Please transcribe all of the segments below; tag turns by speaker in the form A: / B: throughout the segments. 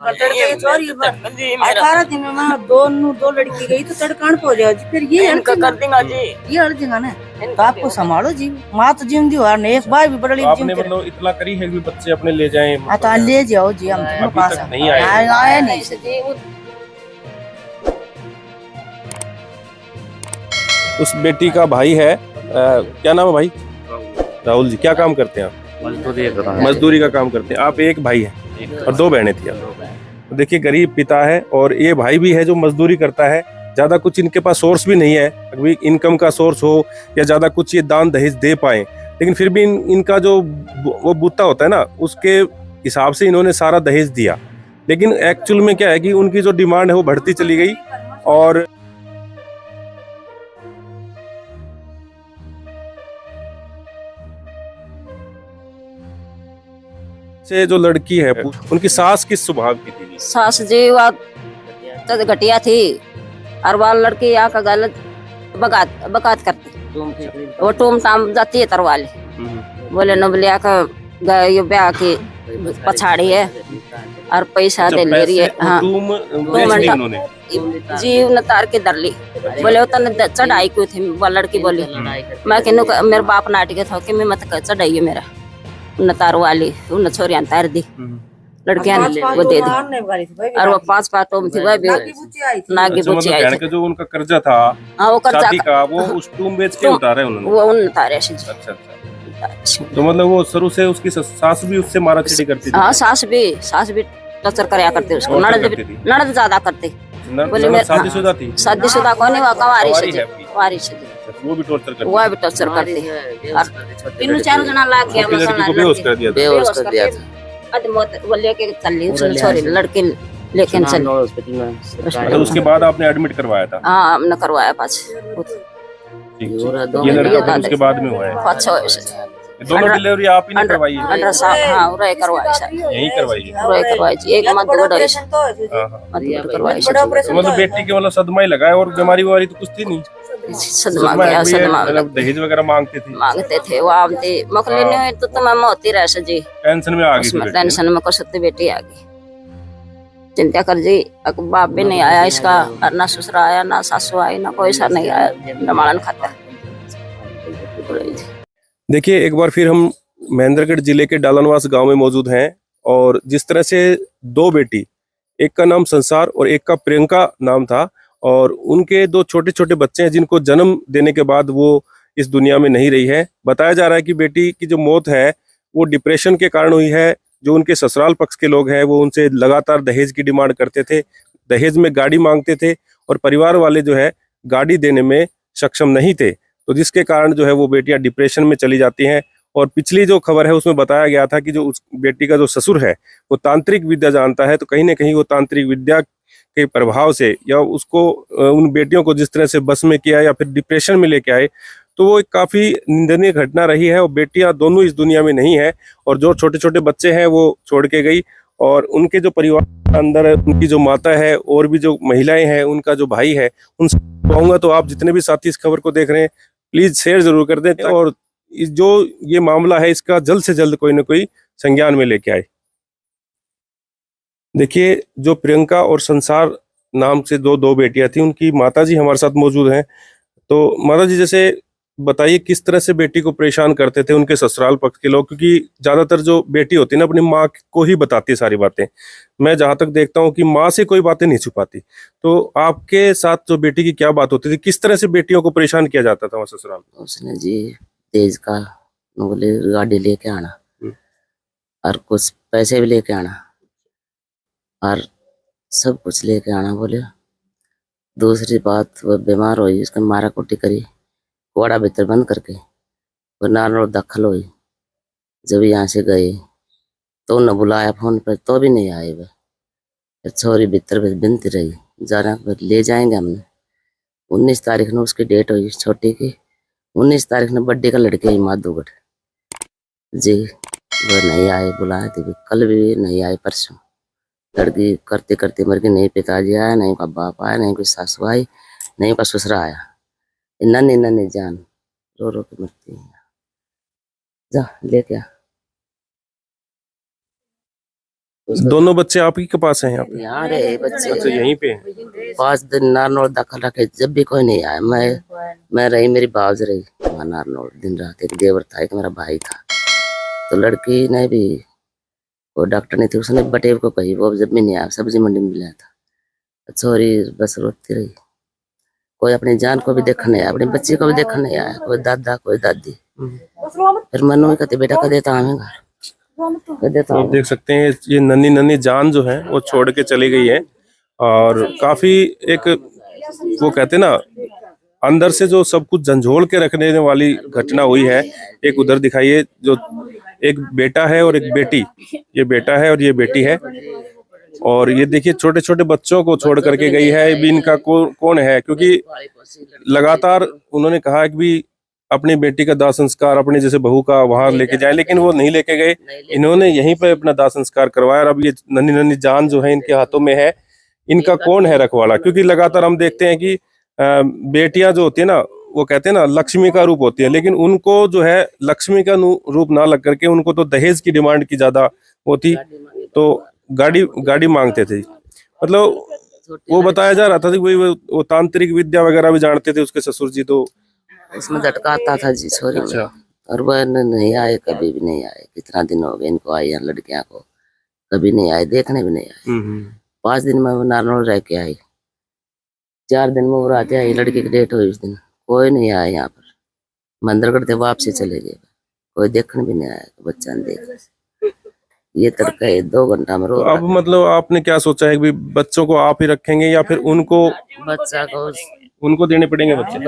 A: 18 दिन में दो लड़की गई तो तड़कान हो जाओ जी, फिर ये इनका कर देगा जी, ये अड़ जाएगा ना। तो आपको संभालो जी, माँ तो जिम दी ने एक बार भी बड़ी
B: आपने मतलब इतना करी है कि बच्चे अपने ले जाएं,
A: तो ले जाओ जी, हम
B: अभी
A: पास
B: तक नहीं आए।
A: आए नहीं।
B: उस बेटी का भाई है, क्या नाम है भाई? राहुल जी। क्या काम करते हैं आप? मजदूरी का काम करते हैं। आप एक भाई है और दो बहनें थी आप। तो देखिए गरीब पिता है और ये भाई भी है जो मजदूरी करता है। ज्यादा कुछ इनके पास सोर्स भी नहीं है, अभी इनकम का सोर्स हो या ज्यादा कुछ ये दान दहेज दे पाए, लेकिन फिर भी इनका जो वो बूता होता है ना, उसके हिसाब से इन्होंने सारा दहेज दिया। लेकिन एक्चुअल में क्या है कि उनकी जो डिमांड है वो बढ़ती चली गई और से जो लड़की है उनकी सास किस स्वभाव की थी?
C: सास जी वह तो घटिया थी और वह लड़की यहाँ का गलत बकात करती, वो टूम टाम जाती है तरवाले बोले नबलिया का ये ब्याह की पछाड़ी है और पैसा दे ले रही है। हाँ जीव न तार के दरली बोले तने चढ़ाई क्यों थी? वो लड़की बोली मैं कि मेरे बाप नाटिक था कि मैं मत चढ़ाइए मेरा न तार वाली उन छोरियां तार दी, लड़कियां वो दे दी और वो 5 पातों थी वह भी नागी बुच्ची आई थी।
B: जो उनका कर्जा था,
C: हाँ वो कर्जा
B: का वो उस टूम बेच के उतारे उन्होंने,
C: वो उन उतारे।
B: अच्छा। तो मतलब वो शुरू से उसकी सास भी उससे मारा चीटी करती थी?
C: हाँ सास भी टॉर्चर कराया करते उसको, ननद ज्यादा करते। बोले मेरे
B: शादीशुदा थी?
C: शादीशुदा कौन है? वारिश
B: वो भी टॉर्चर करती?
C: वो भी टॉर्चर करते। तीनों चार जना ला के
B: बेहोश कर दिया था।
C: वो लेके चली छोरी लड़की लेकिन
B: चली। तो उसके बाद आपने एडमिट करवाया था?
C: हाँ हमने करवाया पाँच।
B: ये लड़का उसके बाद में हुआ है? दोनों डिलीवरी आप ही ने करवाई है?
C: हाँ उरे करवाई सर,
B: यही करवाई है?
C: उरे करवाई जी, एक मत करवाई
B: करवाई। मतलब बेटी के मतलब सदमा ही लगा है और बीमारी वारी तो कुछ थी नहीं?
C: सदमा
B: मतलब दहेज वगैरह मांगते
C: थे वो आमते मकले ने तो तमाम होती रह जी।
B: टेंशन में आ गई,
C: टेंशन में कसती बेटी आ गई, चिंता कर जी। बाप भी नहीं आया इसका, ना ससुरा आया ना सासू आई ना कोई सा नहीं आया रमाड़न खाता।
B: देखिए एक बार फिर हम महेंद्रगढ़ जिले के डालनवास गांव में मौजूद हैं और जिस तरह से दो बेटी, एक का नाम संसार और एक का प्रियंका नाम था, और उनके दो छोटे छोटे बच्चे हैं जिनको जन्म देने के बाद वो इस दुनिया में नहीं रही है। बताया जा रहा है कि बेटी की जो मौत है वो डिप्रेशन के कारण हुई है। जो उनके ससुराल पक्ष के लोग हैं वो उनसे लगातार दहेज की डिमांड करते थे, दहेज में गाड़ी मांगते थे और परिवार वाले जो है गाड़ी देने में सक्षम नहीं थे, तो जिसके कारण जो है वो बेटियां डिप्रेशन में चली जाती हैं। और पिछली जो खबर है उसमें बताया गया था कि जो उस बेटी का जो ससुर है वो तांत्रिक विद्या जानता है, तो कहीं ना कहीं वो तांत्रिक विद्या के प्रभाव से या उसको उन बेटियों को जिस तरह से बस में किया या फिर डिप्रेशन में लेके आए, तो वो एक काफ़ी निंदनीय घटना रही है। और बेटियां दोनों इस दुनिया में नहीं है और जो छोटे छोटे बच्चे हैं वो छोड़ के गई, और उनके जो परिवार अंदर उनकी जो माता है और भी जो महिलाएं हैं, उनका जो भाई है, उन कहूँगा तो आप जितने भी साथी इस खबर को देख रहे हैं प्लीज शेयर जरूर कर दें और जो ये मामला है इसका जल्द से जल्द कोई ना कोई संज्ञान में लेके आए। देखिए जो प्रियंका और संसार नाम से दो बेटियां थी, उनकी माताजी हमारे साथ मौजूद हैं। तो माताजी जैसे बताइए किस तरह से बेटी को परेशान करते थे उनके ससुराल पक्ष के लोग, क्योंकि ज्यादातर जो बेटी होती है ना अपनी माँ को ही बताती है सारी बातें। मैं जहां तक देखता हूँ कि माँ से कोई बातें नहीं छुपाती, तो आपके साथ जो बेटी की क्या बात होती थी, किस तरह से बेटियों को परेशान किया जाता था वहाँ ससुराल?
D: उसने जी तेज का बोले गाड़ी लेके आना और कुछ पैसे भी लेके आना और सब कुछ लेके आना बोले। दूसरी बात वो बीमार हुई, उसका मारा कुटी करी, कोड़ा भीतर बंद करके वो नार दखल हुई। जब यहाँ से गए तो उन्हें बुलाया फोन पर तो भी नहीं आए। वह छोरी भीतर बिनती रही जाना ले जाएंगे हमने। 19 तारीख ने उसकी डेट हुई छोटी की, 19 तारीख ने बर्थडे का लड़के ही माधोगढ़ जी, वो नहीं आए। बुलाए थे कल भी नहीं आए, परसों लड़की करते करते मर गई। नहीं पिताजी आया, नहीं का बाप आया, नहीं कोई सासू आई, नहीं का ससुरा आया। नन्ही नन्ही जान रो रो के मरती है। जा ले क्या
B: दोनों बच्चे आप ही के पास हैं यहाँ पे?
D: यहाँ रहे बच्चे।
B: अच्छा, यहीं पे हैं।
D: 5 दिन नारनौल दाखिल रखे, जब भी कोई नहीं आया। मैं रही, मेरी बाज रही वहाँ नारनौल दिन रात। एक देवर था, एक मेरा भाई था। तो लड़की ने भी, वो डॉक्टर नहीं थी, उसने बटेव को कही, वो जब भी नहीं आया, सब्जी मंडी में मिला था। छोरी बस रोती रही। कोई अपनी जान को भी देखने नहीं आया, अपने बच्चे को भी देखने नहीं आया। कोई दादा, कोई दादी। फिर मनु में कहते बेटा कह देता हमें घर, कह देता
B: तो आप देख सकते हैं ये नन्ही नन्ही जान जो है वो छोड़ के चली गई है। और काफी एक वो कहते हैं ना, अंदर से जो सब कुछ झंझोड़ के रखने वाली घटना हुई है। एक उधर दिखाइए, जो एक बेटा है और एक बेटी, ये बेटा है और ये बेटी है। और ये देखिए छोटे छोटे बच्चों को छोड़ करके गई है। भी इनका कौन है, क्योंकि लगातार उन्होंने कहा कि भी अपनी बेटी का दाह संस्कार अपने जैसे बहू का वहां लेके जाए, लेकिन वो नहीं लेके गए। इन्होंने यहीं पे अपना दाह संस्कार करवाया। और अब ये नन्ही नन्ही जान जो है इनके हाथों में है। इनका कौन है रखवाला? क्योंकि लगातार हम देखते हैं कि बेटियां जो होती है ना, वो कहते हैं ना लक्ष्मी का रूप होती है, लेकिन उनको जो है लक्ष्मी का रूप ना लग करके उनको तो दहेज की डिमांड की ज्यादा होती। तो गाड़ी मांगते थे। मतलब वो बताया जा रहा था कि वो तांत्रिक विद्या वगैरह भी जानते थे उसके ससुर जी। तो
D: इसमें झटका आता था जी छोरी में। और वह नहीं आए, कभी भी नहीं आए। कितना दिन हो गए इनको आए यहाँ, लड़कियां को कभी नहीं आए, देखने भी नहीं आए। 5 दिन में वो नारनौल रह के आई, 4 दिन में वो रात आई। लड़की की डेट हुई उस दिन, कोई नहीं आया यहाँ पर। मंदिरगढ़ थे, वापसी चले गए। कोई देखने भी नहीं आया, बच्चा ने देख। ये तड़का 2 घंटा में रो।
B: अब मतलब आपने क्या सोचा है कि बच्चों को आप ही रखेंगे या फिर उनको
D: बच्चा को
B: उनको देने पड़ेंगे बच्चे?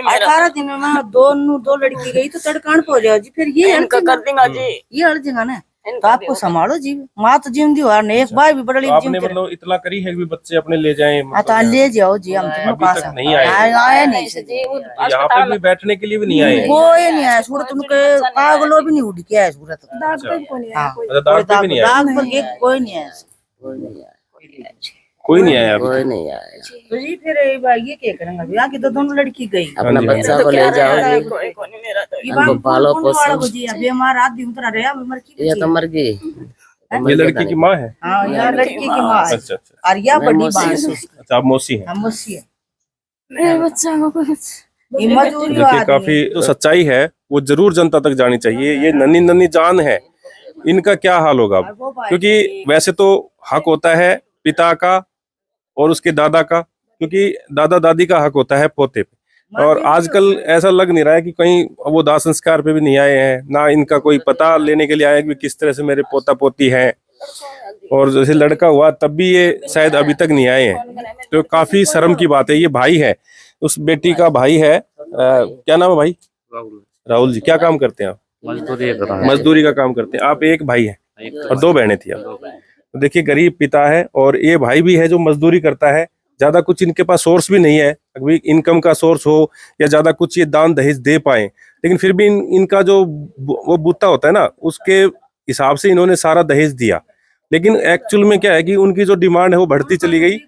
A: 18 दिन में दो लड़की गई तो तड़कान पो जाओ जी। फिर ये
C: इनका कर देंगे जी,
A: ये अड़ जाएगा ना। तो आपको संभालो जी, माँ तो जीवन दी ने एक बार भी बड़ी
B: आपने मतलब इतना करी है कि बच्चे अपने ले जाएं?
A: तो ले जाओ जी, हम तुम्हें पास
B: नहीं आए?
A: आए नहीं
B: यहाँ पे भी बैठने के लिए भी नहीं आए?
A: कोई नहीं आया। सूरत उनके पागलों भी नहीं उड़ के आए सूरत।
B: दाग पे भी नहीं आया?
A: दाग पर कोई नहीं आया।
B: कोई नहीं आया?
D: कोई नहीं आया।
A: तो जी फिर ये क्या करेंगे? यहाँ की तो दोनों लड़की गई।
D: अपना बच्चा को ले जाओ जी, हमको पालो पोसो।
A: जी अभी हमारा आदमी उतरा रहा, मर की
D: ये तो मर गई।
B: ये लड़की की माँ है?
A: हाँ, यहाँ लड़की की माँ है।
B: अच्छा अच्छा।
A: और यह बड़ी माँ है।
B: अच्छा, आप मौसी हैं?
A: हम मौसी है।
C: मेरे बच्चा को
A: ये मजदूरी
B: देखिए काफी जो सच्चाई है वो जरूर जनता तक जानी चाहिए। ये नन्ही नन्ही जान है, इनका क्या हाल होगा? क्योंकि वैसे तो हक होता है पिता का और उसके दादा का, क्योंकि दादा दादी का हक होता है पोते पे। और आजकल ऐसा लग नहीं रहा है कि कहीं वो दाह संस्कार पे भी नहीं आए हैं, ना इनका कोई पता लेने के लिए आए कि किस तरह से मेरे पोता पोती हैं। और जैसे लड़का हुआ तब भी ये शायद अभी तक नहीं आए हैं। तो काफी शर्म की बात है। ये भाई है, उस बेटी का भाई है। क्या नाम है भाई? राहुल जी। क्या काम करते हैं आप? मजदूरी का काम करते हैं। आप एक भाई हैं और 2 बहनें थी आप। तो देखिए गरीब पिता है और ये भाई भी है जो मजदूरी करता है। ज्यादा कुछ इनके पास सोर्स भी नहीं है, अभी इनकम का सोर्स हो या ज्यादा कुछ ये दान दहेज दे पाए, लेकिन फिर भी इनका जो वो बूता होता है ना, उसके हिसाब से इन्होंने सारा दहेज दिया। लेकिन एक्चुअल में क्या है कि उनकी जो डिमांड है वो बढ़ती चली गई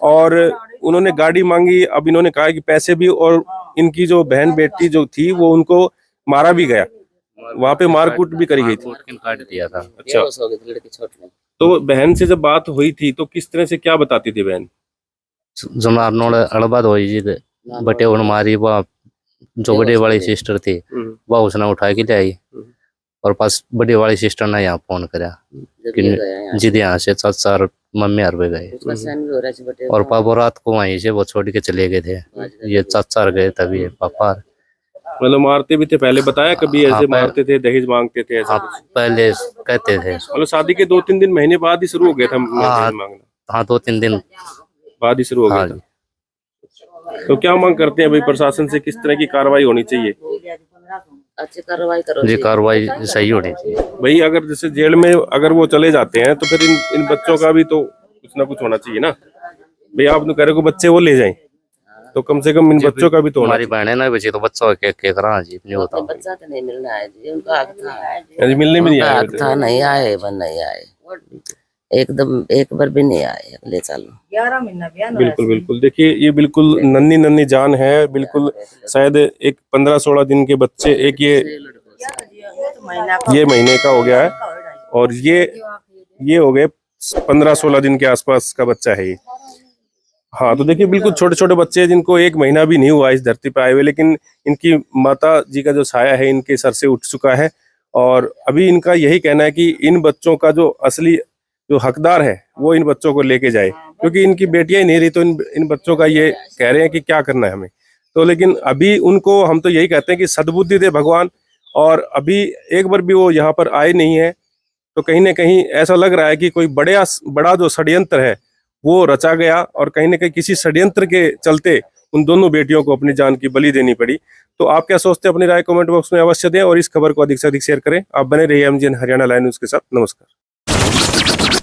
B: और उन्होंने गाड़ी मांगी। अब इन्होंने कहा कि पैसे भी, और इनकी जो बहन बेटी जो थी वो उनको मारा भी गया, वहां पे मारकूट भी करी गई थी।
E: काट दिया था।
B: अच्छा, तो बहन से जब बात हुई थी तो किस तरह से क्या बताती थी बहन?
E: जो नारनौल अड़बाद हुई जी, बटे उन मारी वह जो बड़े वाली सिस्टर थी वह उसने उठा के ले आई। और पास बड़ी वाली सिस्टर ने यहाँ फोन करा जिद यहाँ से 4 मम्मी हर गए। और पापा रात को वहीं से वो छोड़ के चले गए थे। ये 4 गए तभी पापा।
B: मतलब मारते भी थे पहले? बताया कभी ऐसे मारते थे, दहेज मांगते थे ऐसा?
E: पहले कहते थे।
B: मतलब शादी के 2-3 दिन महीने बाद ही शुरू हो गया था दहेज मांगना?
E: हाँ 2-3 दिन
B: बाद ही शुरू हो गया था। तो क्या मांग करते हैं भाई प्रशासन से? किस तरह की कार्रवाई होनी चाहिए?
D: अच्छी कार्रवाई करो
E: जी, कार्रवाई सही होनी चाहिए
B: भाई। अगर जैसे जेल में अगर वो चले जाते हैं तो फिर इन बच्चों का भी तो कुछ ना कुछ होना चाहिए ना भाई। आप तो कह रहे हो बच्चे वो ले जाएं, तो कम से कम इन बच्चों का भी तो
E: हमारी बहनें ना बची तो बच्चों के करा जी नहीं होता।
D: बच्चा तो नहीं मिलना है जी, उनका हक था।
B: मिलने भी नहीं आए
D: था, नहीं आए, नहीं आए एकदम, एक बार भी नहीं आए अगले साल।
A: 11 महीना बयान।
B: बिल्कुल बिल्कुल। देखिए ये बिल्कुल नन्ही नन्ही जान है, बिल्कुल शायद एक 15-16 दिन के बच्चे, एक ये महीने का हो गया है और ये हो गए 15-16 दिन के आसपास का बच्चा है ये। हाँ, तो देखिए बिल्कुल छोटे छोटे बच्चे हैं जिनको 1 महीना भी नहीं हुआ इस धरती पर आए हुए, लेकिन इनकी माता जी का जो साया है इनके सर से उठ चुका है। और अभी इनका यही कहना है कि इन बच्चों का जो असली जो हकदार है वो इन बच्चों को लेके जाए, क्योंकि इनकी बेटियां ही नहीं रही, तो इन बच्चों का ये कह रहे हैं कि क्या करना है हमें। तो लेकिन अभी उनको हम तो यही कहते हैं कि सद्बुद्धि दे भगवान, और अभी एक बार भी वो यहाँ पर आए नहीं है, तो कहीं ना कहीं ऐसा लग रहा है कि कोई बड़ा जो षड्यंत्र है वो रचा गया, और कहीं ना कहीं किसी षड्यंत्र के चलते उन दोनों बेटियों को अपनी जान की बलि देनी पड़ी। तो आप क्या सोचते हैं, अपनी राय कमेंट बॉक्स में अवश्य दें, और इस खबर को अधिक से अधिक शेयर करें। आप बने रहिए एमजीएन हरियाणा लाइव न्यूज के साथ। नमस्कार।